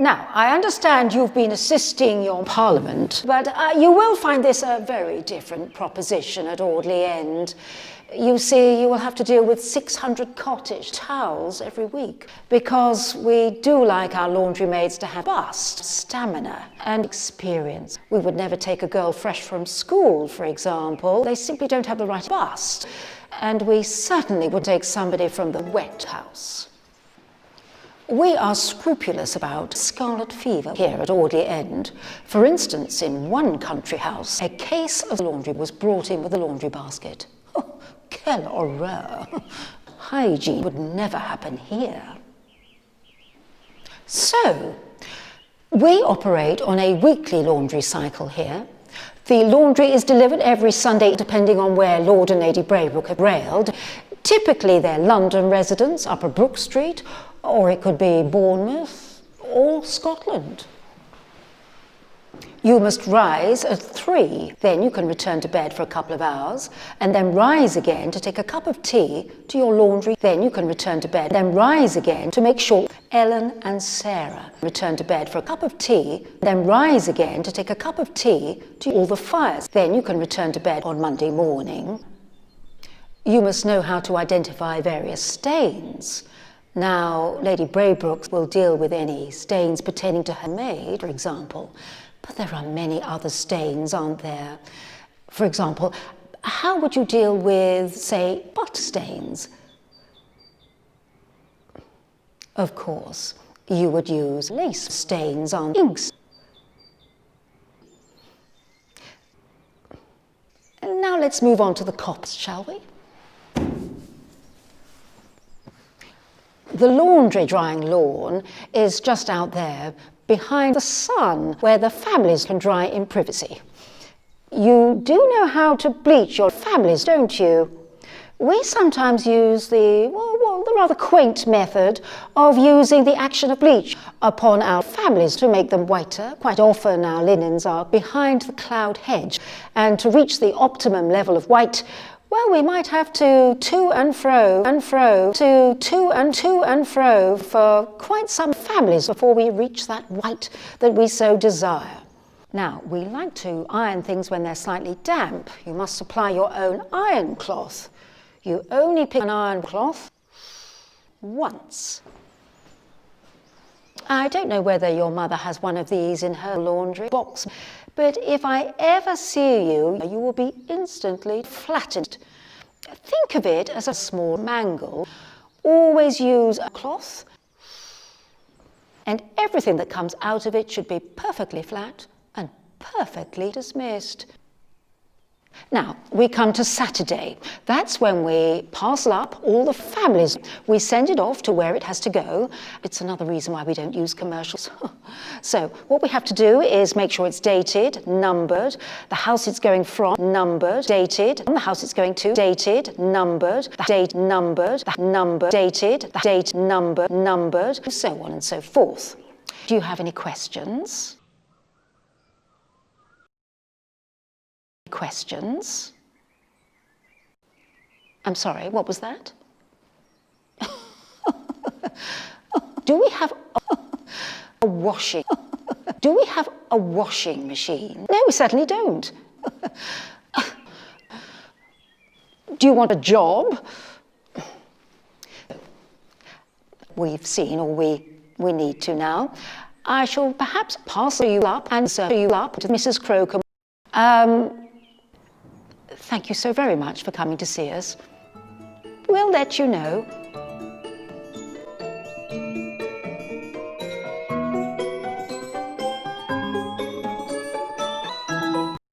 Now, I understand you've been assisting your Parliament, but you will find this a very different proposition at Audley End. You see, you will have to deal with 600 cottage towels every week, because we do like our laundry maids to have bust, stamina and experience. We would never take a girl fresh from school, for example. They simply don't have the right bust. And we certainly would take somebody from the wet house. We are scrupulous about scarlet fever here at Audley End. For instance, in one country house, a case of laundry was brought in with a laundry basket. Oh, quelle horreur! Hygiene would never happen here. So, we operate on a weekly laundry cycle here. The laundry is delivered every Sunday, depending on where Lord and Lady Braybrook have railed. Typically, they're London residents, Upper Brook Street, or it could be Bournemouth or Scotland. You must rise at 3, then you can return to bed for a couple of hours, and then rise again to take a cup of tea to your laundry, then you can return to bed, then rise again to make sure Ellen and Sarah return to bed for a cup of tea, then rise again to take a cup of tea to all the fires, then you can return to bed on Monday morning. You must know how to identify various stains. Now, Lady Braybrook will deal with any stains pertaining to her maid, for example, but there are many other stains, aren't there? For example, how would you deal with, say, butt stains? Of course, you would use lace stains on inks. And now let's move on to the cops, shall we? The laundry drying lawn is just out there behind the sun, where the families can dry in privacy. You do know how to bleach your families, don't you? We sometimes use the rather quaint method of using the action of bleach upon our families to make them whiter. Quite often our linens are behind the cloud hedge, and to reach the optimum level of white, well, we might have to and fro for quite some families before we reach that white that we so desire. Now, we like to iron things when they're slightly damp. You must supply your own iron cloth. You only pick an iron cloth once. I don't know whether your mother has one of these in her laundry box, but if I ever see you, you will be instantly flattened. Think of it as a small mangle. Always use a cloth, and everything that comes out of it should be perfectly flat and perfectly dismissed. Now, we come to Saturday. That's when we parcel up all the families. We send it off to where it has to go. It's another reason why we don't use commercials. So, what we have to do is make sure it's dated, numbered, the house it's going from, numbered, dated, the house it's going to, dated, numbered, the date, numbered, the number, dated, the date, numbered, so on and so forth. Do you have any questions? Questions? I'm sorry, what was that? Do we have a washing? Do we have a washing machine? No, we certainly don't. Do you want a job? We've seen, or we need to now. I shall perhaps parcel you up and serve you up to Mrs. Crocombe. Thank you so very much for coming to see us. We'll let you know.